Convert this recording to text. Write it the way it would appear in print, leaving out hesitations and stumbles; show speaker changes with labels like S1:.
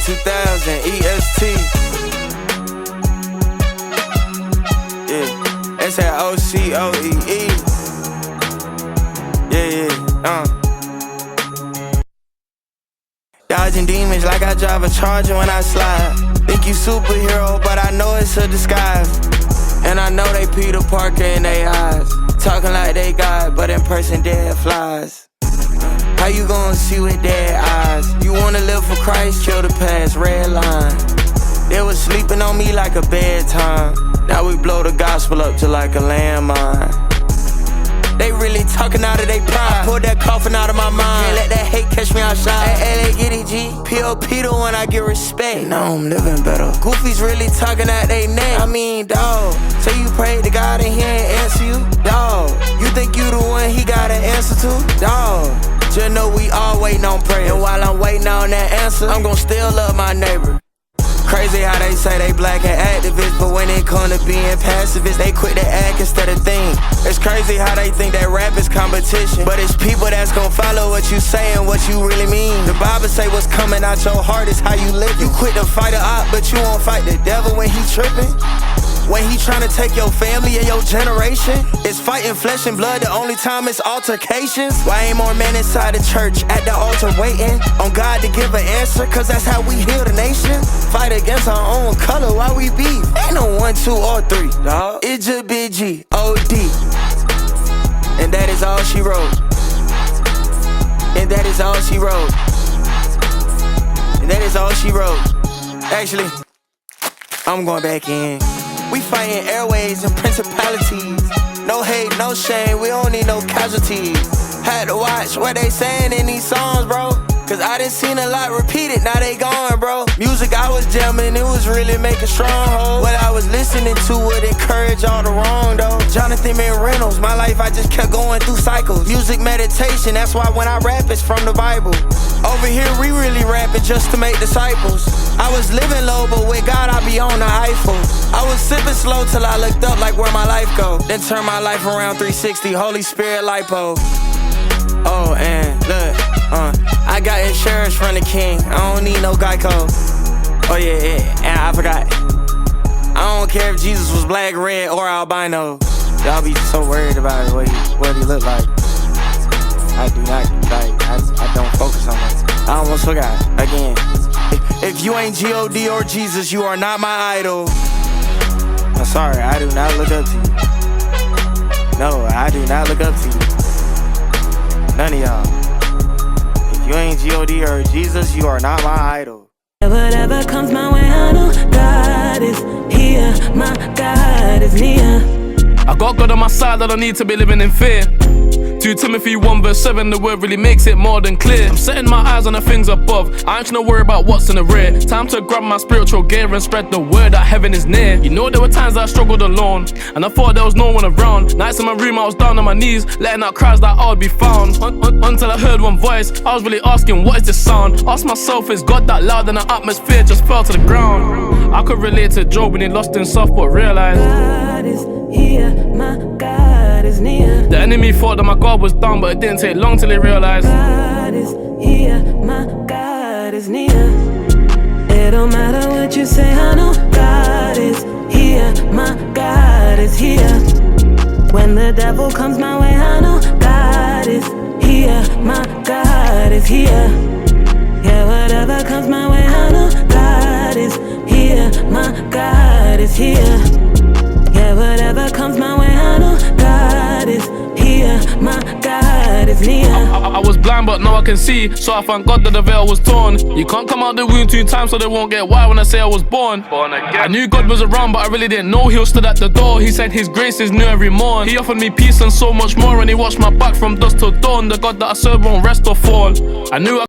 S1: 2000 EST. Yeah, that's that OCOEE. Yeah. Dodging demons like I drive a Charger when I slide. Think you superhero, but I know it's a disguise. And I know they Peter Parker in their eyes, talking like they God, but in person dead flies. How you gonna see with dead eyes? You wanna live for Christ, kill the past, red line. They was sleeping on me like a bedtime. Now we blow the gospel up to like a landmine. They really talking out of their pride. I pulled that coffin out of my mind. Can't let that hate catch me outside. Hey, get it, G. P.O.P. the one I get respect. Now I'm living better. Goofies really talking out they neck. I mean, dawg. Say you prayed to God and he ain't answer you? Dawg. You think you the one he got an answer to? Dawg. Just know we all waiting on prayer. And while I'm waiting on that answer, I'm gon' still love my neighbor. Crazy how they say they black and activists, but when it come to being pacifists, they quit to act instead of think. It's crazy how they think that rap is competition, but it's people that's gon' follow what you say and what you really mean. The Bible say what's coming out your heart is how you live. You quit to fight a op, but you won't fight the devil when he tripping. When he tryna take your family and your generation, it's fighting flesh and blood, the only time it's altercations. Why ain't more men inside the church at the altar waiting on God to give an answer? Cause that's how we heal the nation. Fight against our own color while we beef. Ain't no 1, 2, or 3, dawg. It's just Big G, O.D. And that is all she wrote. And that is all she wrote. And that is all she wrote. Actually, I'm going back in. We fighting airways and principalities. No hate, no shame, we don't need no casualties. Had to watch what they saying in these songs, bro. Cause I done seen a lot repeated, now they gone, bro. Music I was jamming, it was really making strongholds. What I was listening to would encourage all the wrong, though. Jonathan McReynolds, my life I just kept going through cycles. Music meditation, that's why when I rap it's from the Bible. Over here we really rapping just to make disciples. I was living low, but with God I be on the Eiffel. I was sipping slow till I looked up like where my life go. Then turned my life around 360, Holy Spirit lipo. Oh, and look, I got insurance from the king. I don't need no Geico. Oh yeah, and I forgot. I don't care if Jesus was black, red, or albino. Y'all be so worried about what he look like. I do not, I don't focus on that. I almost forgot, again. If you ain't G.O.D. or Jesus, you are not my idol. I'm sorry, I do not look up to you. No, I do not look up to you. None of y'all. If you ain't G.O.D. or Jesus, you are not my idol.
S2: Whatever comes my way, I know God is here. My God is near.
S3: I got God on my side, I don't need to be living in fear. 2 Timothy 1 verse 7, the word really makes it more than clear. I'm setting my eyes on the things above, I ain't trying to worry about what's in the rear. Time to grab my spiritual gear and spread the word that heaven is near. You know there were times that I struggled alone, and I thought there was no one around. Nights in my room I was down on my knees, letting out cries that I would be found. Until I heard one voice, I was really asking what is this sound. Asked myself, is God that loud? And the atmosphere just fell to the ground. I could relate to Job when he lost himself but realized
S2: God is here, my God is near.
S3: The enemy thought that my God was down, but it didn't take long till he realized
S2: God is here, my God is near. It don't matter what you say, I know God is here, my God is here. When the devil comes my way, I know God is here, my God is here. Yeah, whatever comes my way, I know God is here, my God is here. Yeah, whatever comes my way, I know God is here, my God is near.
S3: I was blind but now I can see, so I thank God that the veil was torn. You can't come out the wound 2 times so they won't get why when I say I was born again. I knew God was around but I really didn't know he stood at the door. He said his grace is new every morn. He offered me peace and so much more, and he watched my back from dusk till dawn. The God that I serve won't rest or fall. I knew I